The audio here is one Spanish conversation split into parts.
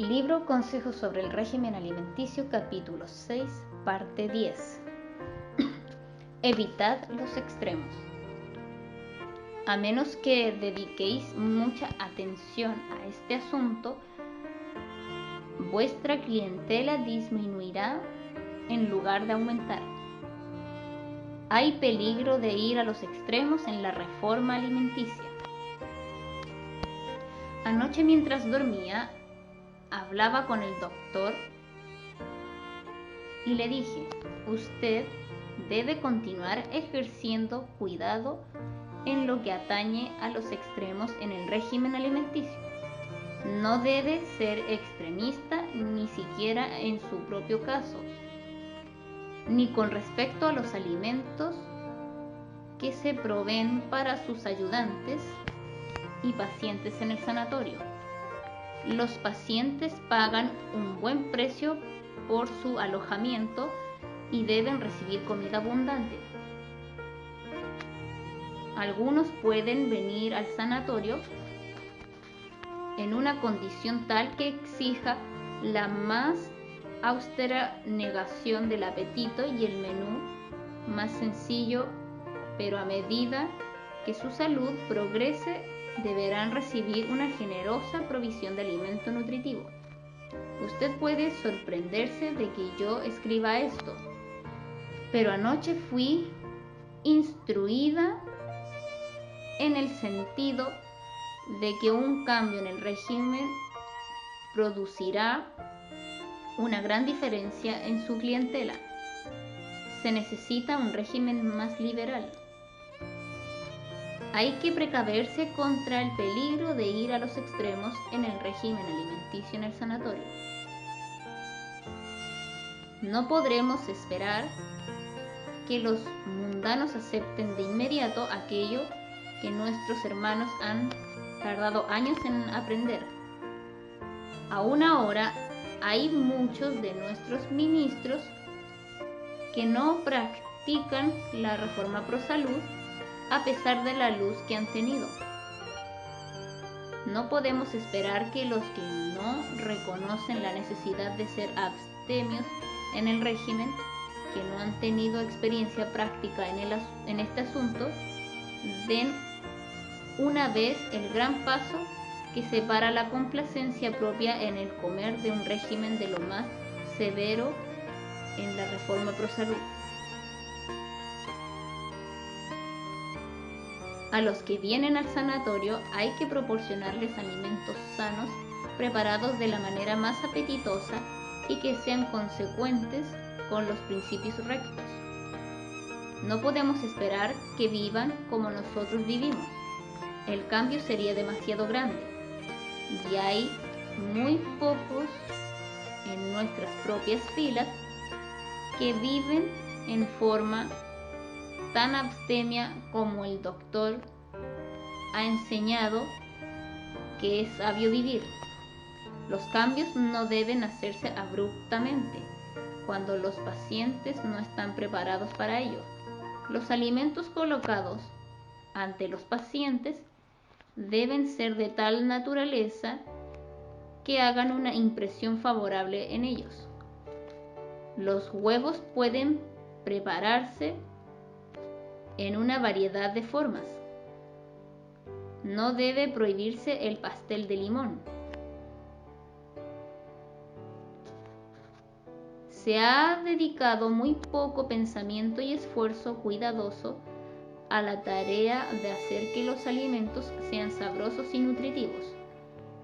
Libro Consejos sobre el régimen alimenticio, capítulo 6, parte 10. Evitad los extremos. A menos que dediquéis mucha atención a este asunto, vuestra clientela disminuirá en lugar de aumentar. Hay peligro de ir a los extremos en la reforma alimenticia. Anoche, mientras dormía, hablaba con el doctor y le dije: usted debe continuar ejerciendo cuidado en lo que atañe a los extremos en el régimen alimenticio. No debe ser extremista ni siquiera en su propio caso, ni con respecto a los alimentos que se proveen para sus ayudantes y pacientes en el sanatorio. Los pacientes pagan un buen precio por su alojamiento y deben recibir comida abundante. Algunos pueden venir al sanatorio en una condición tal que exija la más austera negación del apetito y el menú más sencillo, pero a medida que su salud progrese deberán recibir una generosa provisión de alimento nutritivo. Usted puede sorprenderse de que yo escriba esto, pero anoche fui instruida en el sentido de que un cambio en el régimen producirá una gran diferencia en su clientela. Se necesita un régimen más liberal. Hay que precaverse contra el peligro de ir a los extremos en el régimen alimenticio en el sanatorio. No podremos esperar que los mundanos acepten de inmediato aquello que nuestros hermanos han tardado años en aprender. Aún ahora hay muchos de nuestros ministros que no practican la reforma pro salud a pesar de la luz que han tenido. No podemos esperar que los que no reconocen la necesidad de ser abstemios en el régimen, que no han tenido experiencia práctica en este asunto, den una vez el gran paso que separa la complacencia propia en el comer de un régimen de lo más severo en la reforma pro salud. A los que vienen al sanatorio hay que proporcionarles alimentos sanos, preparados de la manera más apetitosa y que sean consecuentes con los principios rectos. No podemos esperar que vivan como nosotros vivimos. El cambio sería demasiado grande y hay muy pocos en nuestras propias filas que viven en forma tan abstemia como el doctor ha enseñado que es sabio vivir. Los cambios no deben hacerse abruptamente cuando los pacientes no están preparados para ello. Los alimentos colocados ante los pacientes deben ser de tal naturaleza que hagan una impresión favorable en ellos. Los huevos pueden prepararse en una variedad de formas. No debe prohibirse el pastel de limón. Se ha dedicado muy poco pensamiento y esfuerzo cuidadoso a la tarea de hacer que los alimentos sean sabrosos y nutritivos.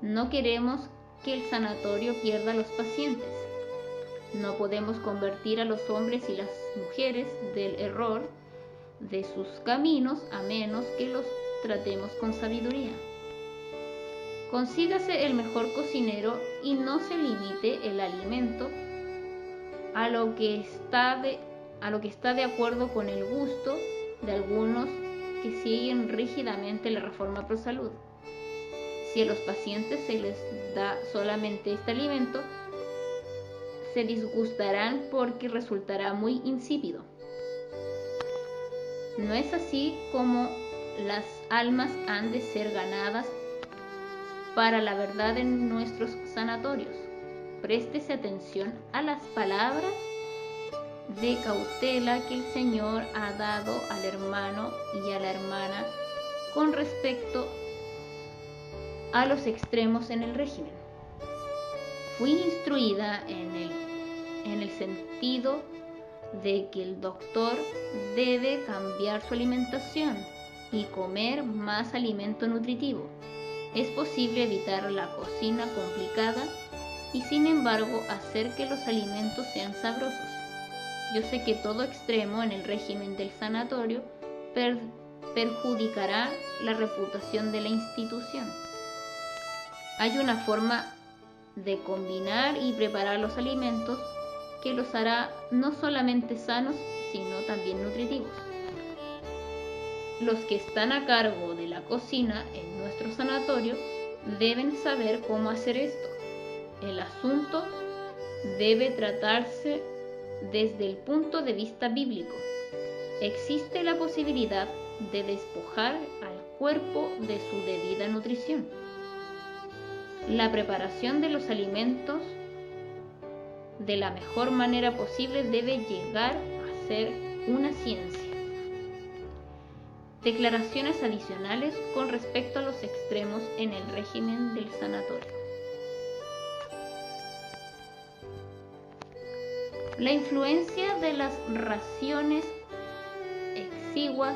No queremos que el sanatorio pierda a los pacientes. No podemos convertir a los hombres y las mujeres del error de sus caminos a menos que los tratemos con sabiduría. Consígase el mejor cocinero y no se limite el alimento a lo que está de acuerdo con el gusto de algunos que siguen rígidamente la reforma pro salud. Si a los pacientes se les da solamente este alimento, se disgustarán porque resultará muy insípido. No es así como las almas han de ser ganadas para la verdad en nuestros sanatorios. Préstese atención a las palabras de cautela que el Señor ha dado al hermano y a la hermana con respecto a los extremos en el régimen. Fui instruida en el sentido de que el doctor debe cambiar su alimentación y comer más alimento nutritivo. Es posible evitar la cocina complicada y sin embargo hacer que los alimentos sean sabrosos. Yo sé que todo extremo en el régimen del sanatorio perjudicará la reputación de la institución. Hay una forma de combinar y preparar los alimentos que los hará no solamente sanos, sino también nutritivos. Los que están a cargo de la cocina en nuestro sanatorio deben saber cómo hacer esto. El asunto debe tratarse desde el punto de vista bíblico. Existe la posibilidad de despojar al cuerpo de su debida nutrición. La preparación de los alimentos de la mejor manera posible debe llegar a ser una ciencia. Declaraciones adicionales con respecto a los extremos en el régimen del sanatorio. La influencia de las raciones exiguas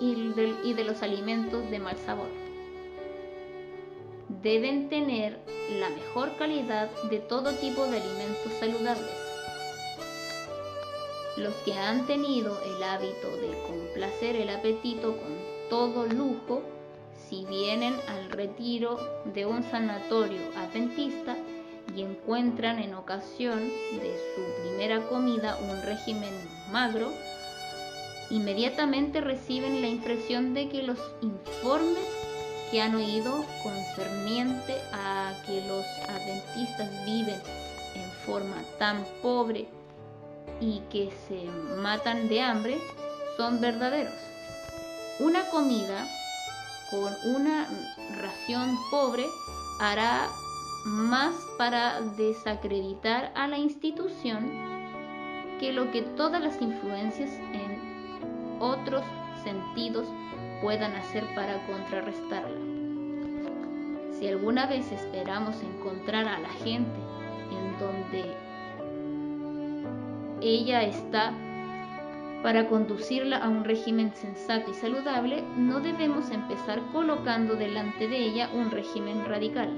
y de los alimentos de mal sabor. Deben tener la mejor calidad de todo tipo de alimentos saludables. Los que han tenido el hábito de complacer el apetito con todo lujo, si vienen al retiro de un sanatorio adventista y encuentran en ocasión de su primera comida un régimen magro, inmediatamente reciben la impresión de que los informes que han oído concerniente a que los adventistas viven en forma tan pobre y que se matan de hambre son verdaderos. Una comida con una ración pobre hará más para desacreditar a la institución que lo que todas las influencias en otros sentidos puedan hacer para contrarrestarla. Si alguna vez esperamos encontrar a la gente en donde ella está para conducirla a un régimen sensato y saludable, no debemos empezar colocando delante de ella un régimen radical.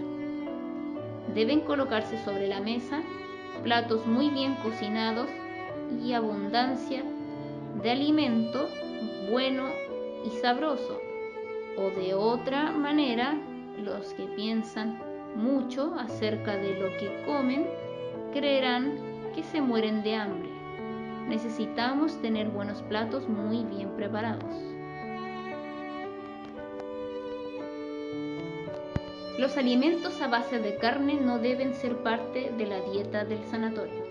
Deben colocarse sobre la mesa platos muy bien cocinados y abundancia de alimento bueno y sabroso, o de otra manera, los que piensan mucho acerca de lo que comen creerán que se mueren de hambre. Necesitamos tener buenos platos muy bien preparados. Los alimentos a base de carne no deben ser parte de la dieta del sanatorio.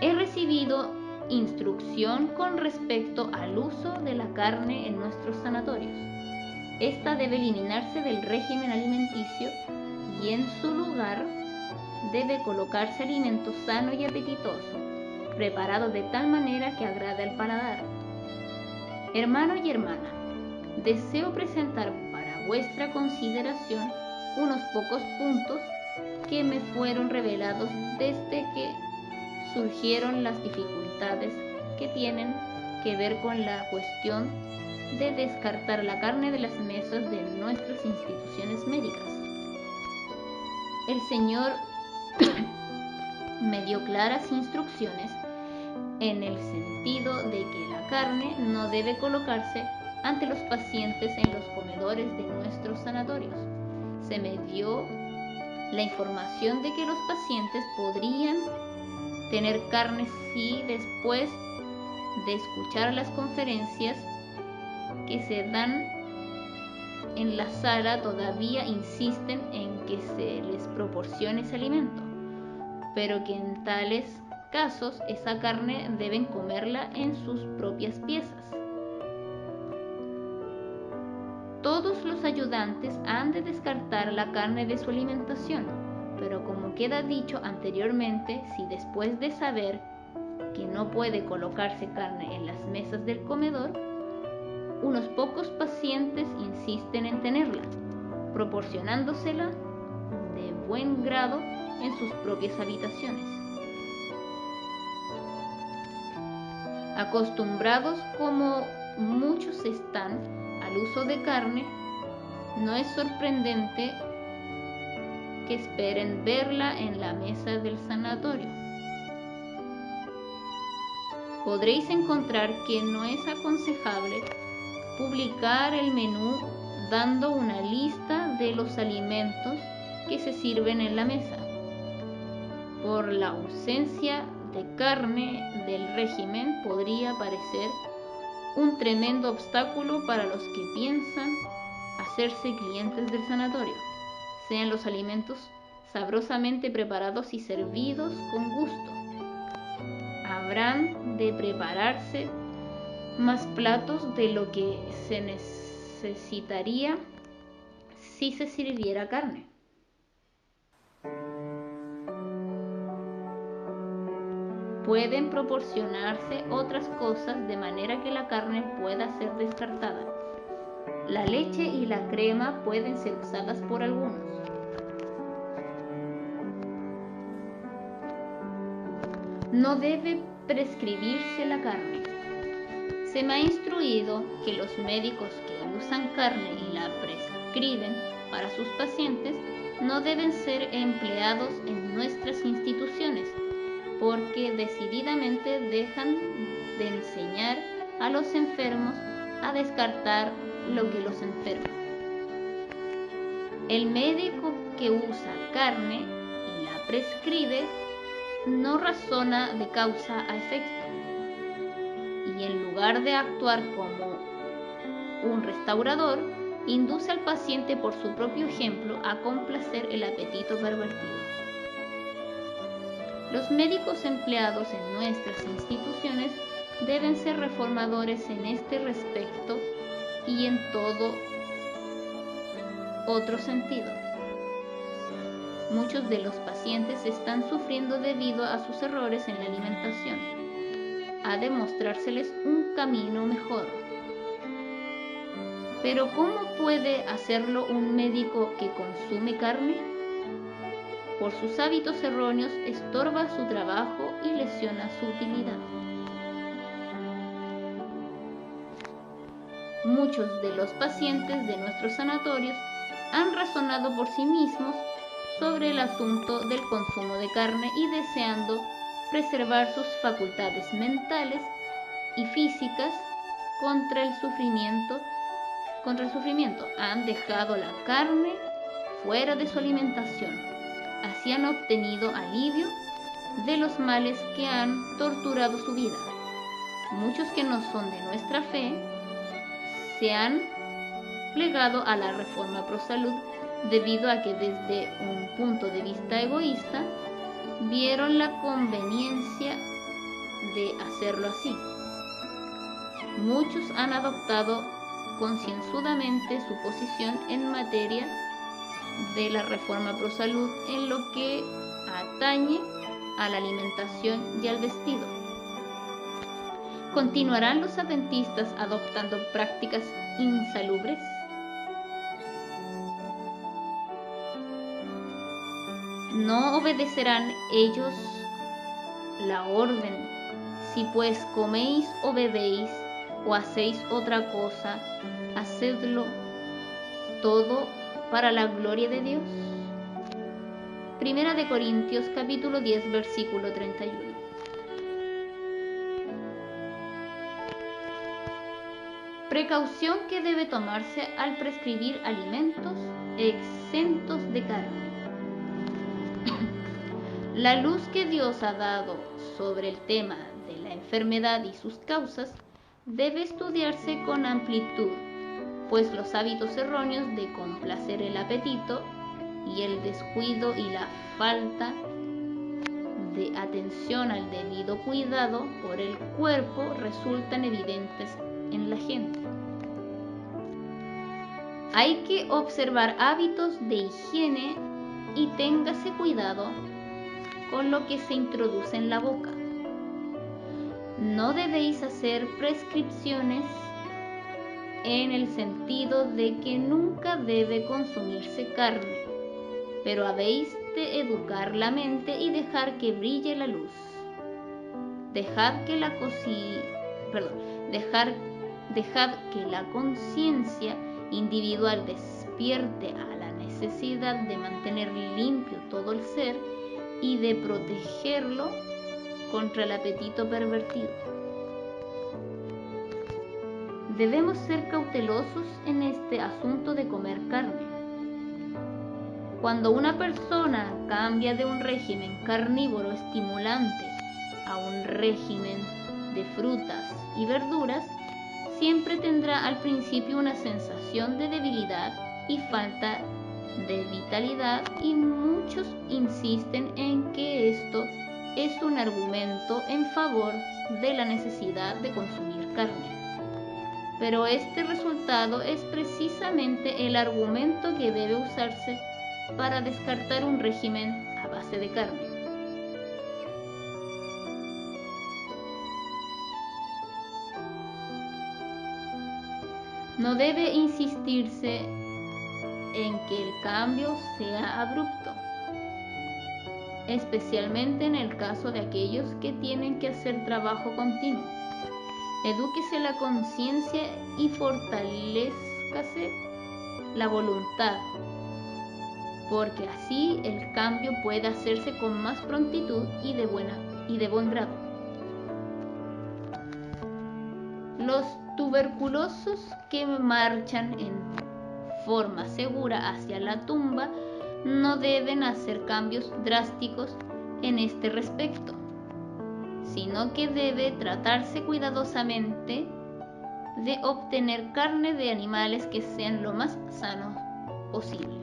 He recibido instrucción con respecto al uso de la carne en nuestros sanatorios. Esta debe eliminarse del régimen alimenticio y en su lugar debe colocarse alimento sano y apetitoso, preparado de tal manera que agrade al paladar. Hermano y hermana, deseo presentar para vuestra consideración unos pocos puntos que me fueron revelados desde que surgieron las dificultades que tienen que ver con la cuestión de descartar la carne de las mesas de nuestras instituciones médicas. El Señor me dio claras instrucciones en el sentido de que la carne no debe colocarse ante los pacientes en los comedores de nuestros sanatorios. Se me dio la información de que los pacientes podrían tener carne si después de escuchar las conferencias que se dan en la sala todavía insisten en que se les proporcione ese alimento, pero que en tales casos esa carne deben comerla en sus propias piezas. Todos los ayudantes han de descartar la carne de su alimentación, pero como queda dicho anteriormente, si después de saber que no puede colocarse carne en las mesas del comedor, unos pocos pacientes insisten en tenerla, proporcionándosela de buen grado en sus propias habitaciones. Acostumbrados como muchos están al uso de carne, no es sorprendente que esperen verla en la mesa del sanatorio. Podréis encontrar que no es aconsejable publicar el menú dando una lista de los alimentos que se sirven en la mesa. Por la ausencia de carne del régimen podría parecer un tremendo obstáculo para los que piensan hacerse clientes del sanatorio. Sean los alimentos sabrosamente preparados y servidos con gusto. Habrán de prepararse más platos de lo que se necesitaría si se sirviera carne. Pueden proporcionarse otras cosas de manera que la carne pueda ser descartada. La leche y la crema pueden ser usadas por algunos. No debe prescribirse la carne. Se me ha instruido que los médicos que usan carne y la prescriben para sus pacientes no deben ser empleados en nuestras instituciones, porque decididamente dejan de enseñar a los enfermos a descartar lo que los enferma. El médico que usa carne y la prescribe no razona de causa a efecto, y en lugar de actuar como un restaurador, induce al paciente por su propio ejemplo a complacer el apetito pervertido. Los médicos empleados en nuestras instituciones deben ser reformadores en este respecto y en todo otro sentido. Muchos de los pacientes están sufriendo debido a sus errores en la alimentación. Ha de mostrárseles un camino mejor. Pero ¿cómo puede hacerlo un médico que consume carne? Por sus hábitos erróneos estorba su trabajo y lesiona su utilidad. Muchos de los pacientes de nuestros sanatorios han razonado por sí mismos sobre el asunto del consumo de carne y deseando preservar sus facultades mentales y físicas contra el sufrimiento, han dejado la carne fuera de su alimentación. Así han obtenido alivio de los males que han torturado su vida. Muchos que no son de nuestra fe se han plegado a la reforma pro salud debido a que desde un punto de vista egoísta vieron la conveniencia de hacerlo así. Muchos han adoptado concienzudamente su posición en materia de la reforma pro salud en lo que atañe a la alimentación y al vestido. ¿Continuarán los adventistas adoptando prácticas insalubres? ¿No obedecerán ellos la orden? Si pues coméis o bebéis o hacéis otra cosa, hacedlo todo para la gloria de Dios. Primera de Corintios capítulo 10 versículo 31. Precaución que debe tomarse al prescribir alimentos exentos de carne. La luz que Dios ha dado sobre el tema de la enfermedad y sus causas debe estudiarse con amplitud, pues los hábitos erróneos de complacer el apetito y el descuido y la falta de atención al debido cuidado por el cuerpo resultan evidentes en la gente. Hay que observar hábitos de higiene y téngase cuidado con lo que se introduce en la boca. No debéis hacer prescripciones en el sentido de que nunca debe consumirse carne, pero habéis de educar la mente y dejar que brille la luz. Dejad que la conciencia individual despierte a la necesidad de mantener limpio todo el ser y de protegerlo contra el apetito pervertido. Debemos ser cautelosos en este asunto de comer carne. Cuando una persona cambia de un régimen carnívoro estimulante a un régimen de frutas y verduras, siempre tendrá al principio una sensación de debilidad y falta de vitalidad, y muchos insisten en que esto es un argumento en favor de la necesidad de consumir carne. Pero este resultado es precisamente el argumento que debe usarse para descartar un régimen a base de carne. No debe insistirse en que el cambio sea abrupto, especialmente en el caso de aquellos que tienen que hacer trabajo continuo. Edúquese la conciencia y fortalézcase la voluntad, porque así el cambio puede hacerse con más prontitud y de buen grado. Los tuberculosos que marchan en forma segura hacia la tumba no deben hacer cambios drásticos en este respecto, sino que debe tratarse cuidadosamente de obtener carne de animales que sean lo más sanos posible.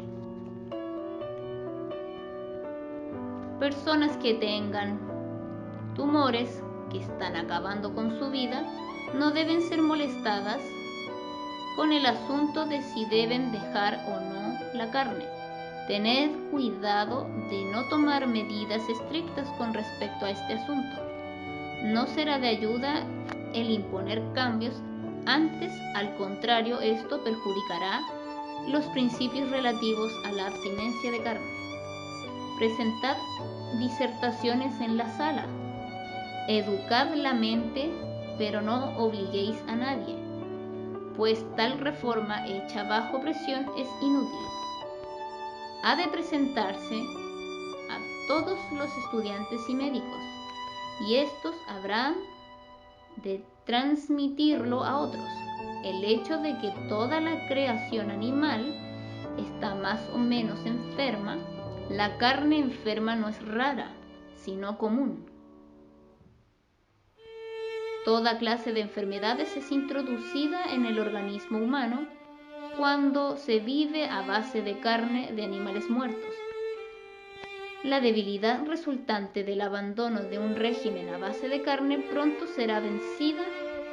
Personas que tengan tumores que están acabando con su vida no deben ser molestadas con el asunto de si deben dejar o no la carne. Tened cuidado de no tomar medidas estrictas con respecto a este asunto. No será de ayuda el imponer cambios, antes, al contrario, esto perjudicará los principios relativos a la abstinencia de carne. Presentad disertaciones en la sala. Educad la mente, pero no obliguéis a nadie, pues tal reforma hecha bajo presión es inútil. Ha de presentarse a todos los estudiantes y médicos, y estos habrán de transmitirlo a otros. El hecho de que toda la creación animal está más o menos enferma, la carne enferma no es rara, sino común. Toda clase de enfermedades es introducida en el organismo humano cuando se vive a base de carne de animales muertos. La debilidad resultante del abandono de un régimen a base de carne pronto será vencida,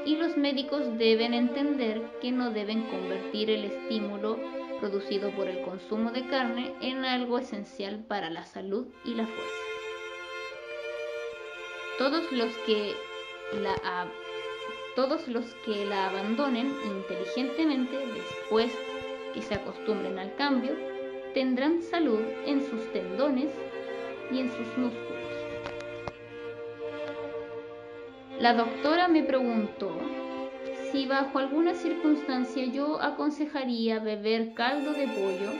y los médicos deben entender que no deben convertir el estímulo producido por el consumo de carne en algo esencial para la salud y la fuerza. Todos los que la abandonen inteligentemente después que se acostumbren al cambio, tendrán salud en sus tendones y en sus músculos. La doctora me preguntó si bajo alguna circunstancia yo aconsejaría beber caldo de pollo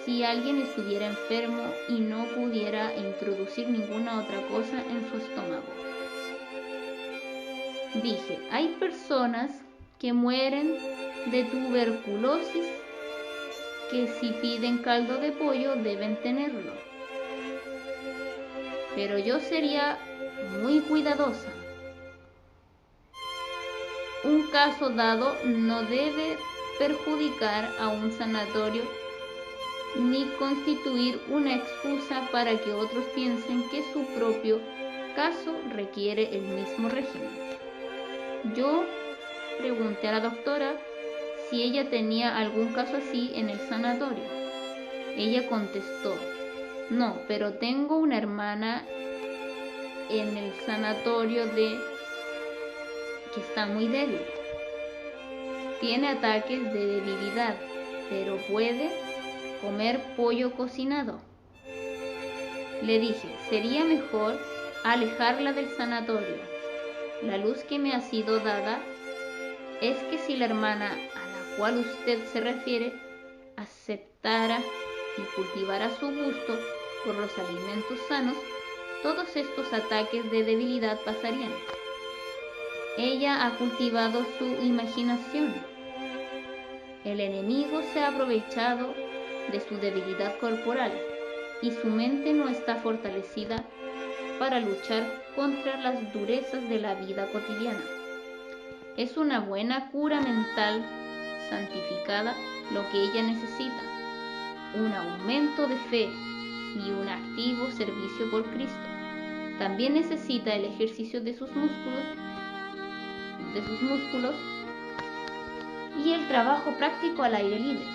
si alguien estuviera enfermo y no pudiera introducir ninguna otra cosa en su estómago. Dije, hay personas que mueren de tuberculosis que si piden caldo de pollo deben tenerlo. Pero yo sería muy cuidadosa. Un caso dado no debe perjudicar a un sanatorio ni constituir una excusa para que otros piensen que su propio caso requiere el mismo régimen. Yo pregunté a la doctora si ella tenía algún caso así en el sanatorio. Ella contestó: no, pero tengo una hermana en el sanatorio que está muy débil. Tiene ataques de debilidad, pero puede comer pollo cocinado. Le dije: sería mejor alejarla del sanatorio. La luz que me ha sido dada es que si la hermana a la cual usted se refiere aceptara y cultivara su gusto por los alimentos sanos, todos estos ataques de debilidad pasarían. Ella ha cultivado su imaginación. El enemigo se ha aprovechado de su debilidad corporal y su mente no está fortalecida para luchar contra las durezas de la vida cotidiana. Es una buena cura mental santificada lo que ella necesita, un aumento de fe y un activo servicio por Cristo. También necesita el ejercicio de sus músculos y el trabajo práctico al aire libre.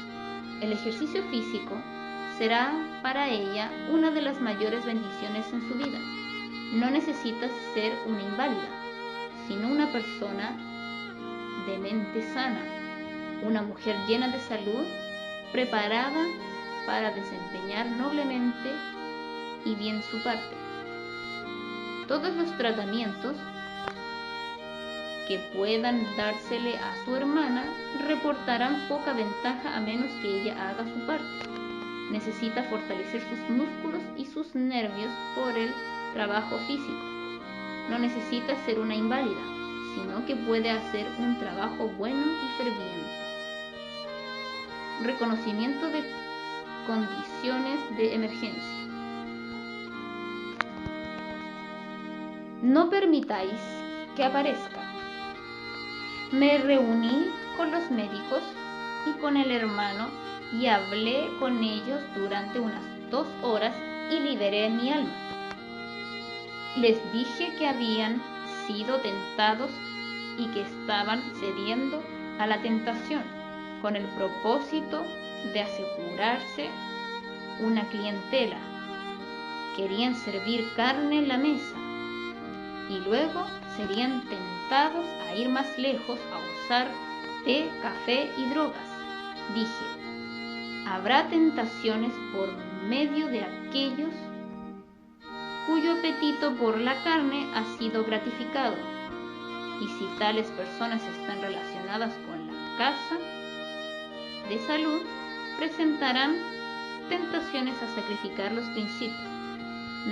El ejercicio físico será para ella una de las mayores bendiciones en su vida. No necesita ser una inválida, sino una persona de mente sana, una mujer llena de salud, preparada para desempeñar noblemente y bien su parte. Todos los tratamientos que puedan dársele a su hermana reportarán poca ventaja a menos que ella haga su parte. Necesita fortalecer sus músculos y sus nervios por el trabajo físico. No necesita ser una inválida, sino que puede hacer un trabajo bueno y ferviente. Reconocimiento de condiciones de emergencia. No permitáis que aparezca. Me reuní con los médicos y con el hermano y hablé con ellos durante unas 2 horas y liberé mi alma. Les dije que habían sido tentados y que estaban cediendo a la tentación con el propósito de asegurarse una clientela. Querían servir carne en la mesa y luego serían tentados a ir más lejos, a usar té, café y drogas. Dije: habrá tentaciones por medio de aquellos cuyo apetito por la carne ha sido gratificado, y si tales personas están relacionadas con la casa de salud, presentarán tentaciones a sacrificar los principios.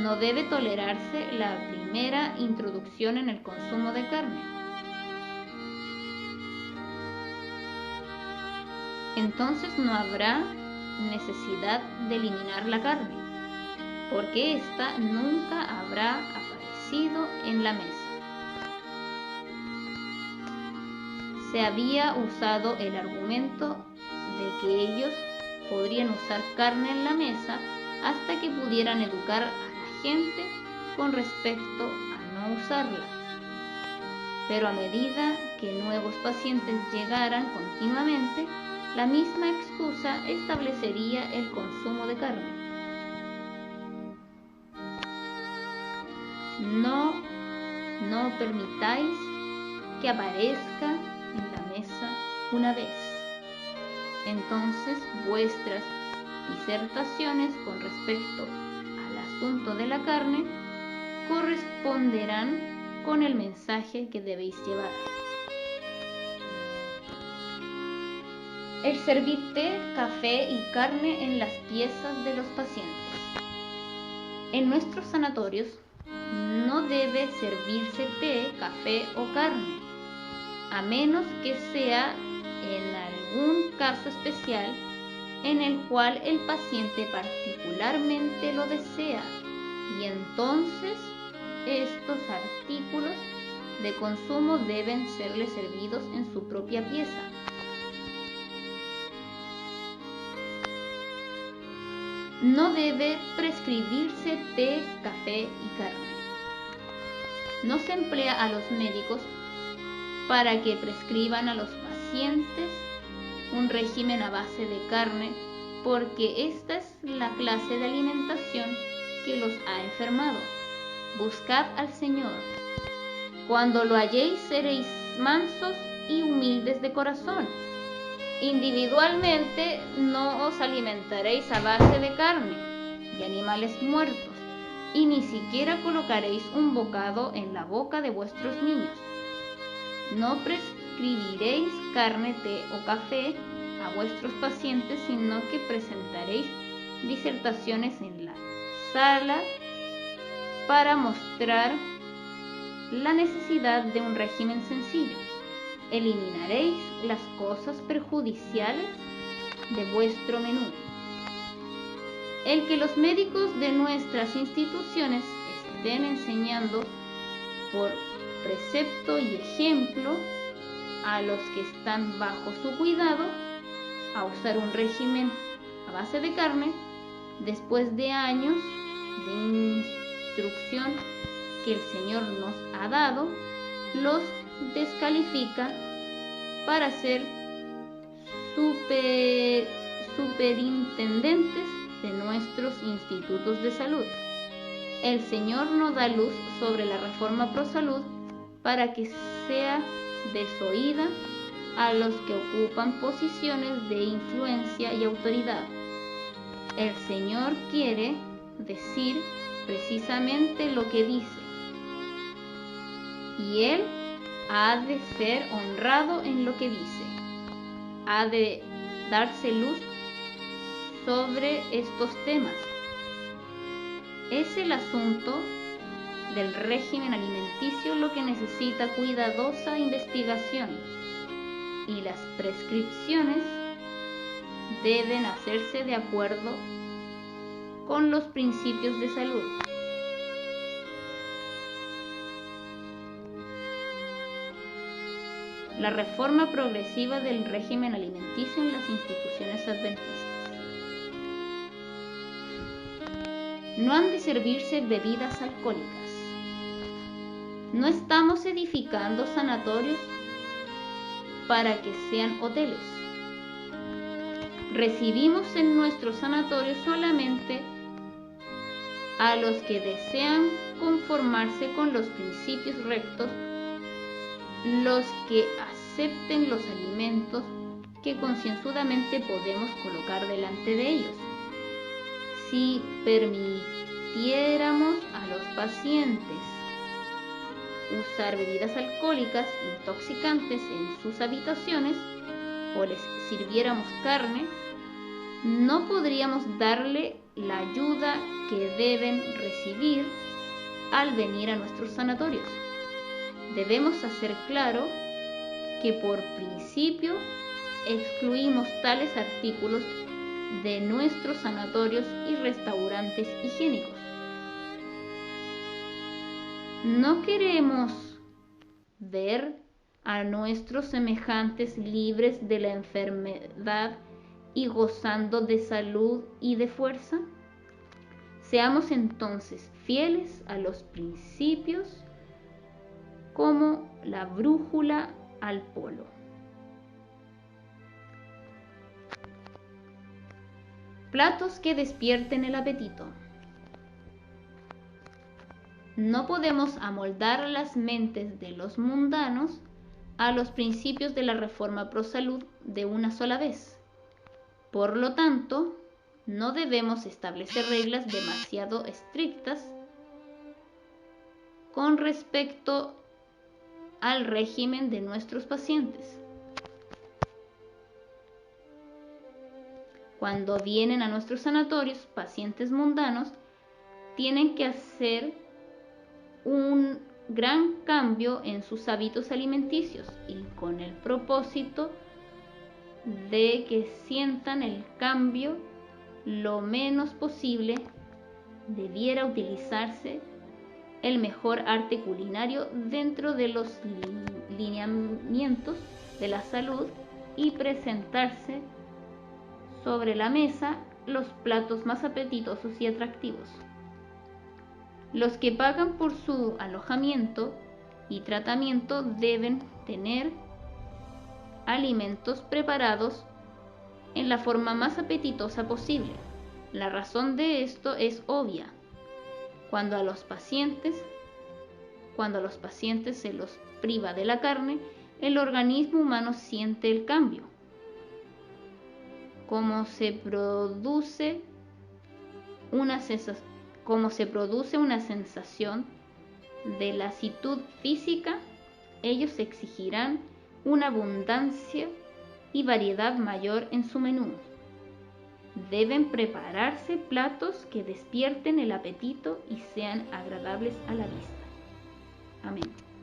No debe tolerarse la primera introducción en el consumo de carne. Entonces no habrá necesidad de eliminar la carne, porque ésta nunca habrá aparecido en la mesa. Se había usado el argumento de que ellos podrían usar carne en la mesa hasta que pudieran educar a la gente con respecto a no usarla. Pero a medida que nuevos pacientes llegaran continuamente, la misma excusa establecería el consumo de carne. No permitáis que aparezca en la mesa una vez. Entonces vuestras disertaciones con respecto al asunto de la carne corresponderán con el mensaje que debéis llevar. El servir té, café y carne en las piezas de los pacientes. En nuestros sanatorios no debe servirse té, café o carne, a menos que sea en algún caso especial en el cual el paciente particularmente lo desea, y entonces estos artículos de consumo deben serle servidos en su propia pieza. No debe prescribirse té, café y carne. No se emplea a los médicos para que prescriban a los pacientes un régimen a base de carne, porque esta es la clase de alimentación que los ha enfermado. Buscad al Señor. Cuando lo halléis, seréis mansos y humildes de corazón. Individualmente no os alimentaréis a base de carne y animales muertos, y ni siquiera colocaréis un bocado en la boca de vuestros niños. No prescribiréis carne, té o café a vuestros pacientes, sino que presentaréis disertaciones en la sala para mostrar la necesidad de un régimen sencillo. Eliminaréis las cosas perjudiciales de vuestro menú. El que los médicos de nuestras instituciones estén enseñando por precepto y ejemplo a los que están bajo su cuidado a usar un régimen a base de carne, después de años de instrucción que el Señor nos ha dado, los descalifica para ser superintendentes de nuestros institutos de salud. El Señor nos da luz sobre la reforma pro salud para que sea desoída a los que ocupan posiciones de influencia y autoridad. El Señor quiere decir precisamente lo que dice, y Él ha de ser honrado en lo que dice. Ha de darse luz sobre estos temas. Es el asunto del régimen alimenticio lo que necesita cuidadosa investigación, y las prescripciones deben hacerse de acuerdo con los principios de salud. La reforma progresiva del régimen alimenticio en las instituciones adventistas. No han de servirse bebidas alcohólicas. No estamos edificando sanatorios para que sean hoteles. Recibimos en nuestros sanatorios solamente a los que desean conformarse con los principios rectos, los que acepten los alimentos que concienzudamente podemos colocar delante de ellos. Si permitiéramos a los pacientes usar bebidas alcohólicas intoxicantes en sus habitaciones o les sirviéramos carne, no podríamos darle la ayuda que deben recibir al venir a nuestros sanatorios. Debemos hacer claro que por principio excluimos tales artículos de nuestros sanatorios y restaurantes higiénicos. No queremos ver a nuestros semejantes libres de la enfermedad y gozando de salud y de fuerza. Seamos entonces fieles a los principios como la brújula al polo. Platos que despierten el apetito. No podemos amoldar las mentes de los mundanos a los principios de la reforma pro salud de una sola vez. Por lo tanto, no debemos establecer reglas demasiado estrictas con respecto al régimen de nuestros pacientes. Cuando vienen a nuestros sanatorios pacientes mundanos, tienen que hacer un gran cambio en sus hábitos alimenticios, y con el propósito de que sientan el cambio lo menos posible, debiera utilizarse el mejor arte culinario dentro de los lineamientos de la salud y presentarse sobre la mesa los platos más apetitosos y atractivos. Los que pagan por su alojamiento y tratamiento deben tener alimentos preparados en la forma más apetitosa posible. La razón de esto es obvia. Cuando a los pacientes se los priva de la carne, el organismo humano siente el cambio. Como se produce una sensación de lasitud física, ellos exigirán una abundancia y variedad mayor en su menú. Deben prepararse platos que despierten el apetito y sean agradables a la vista. Amén.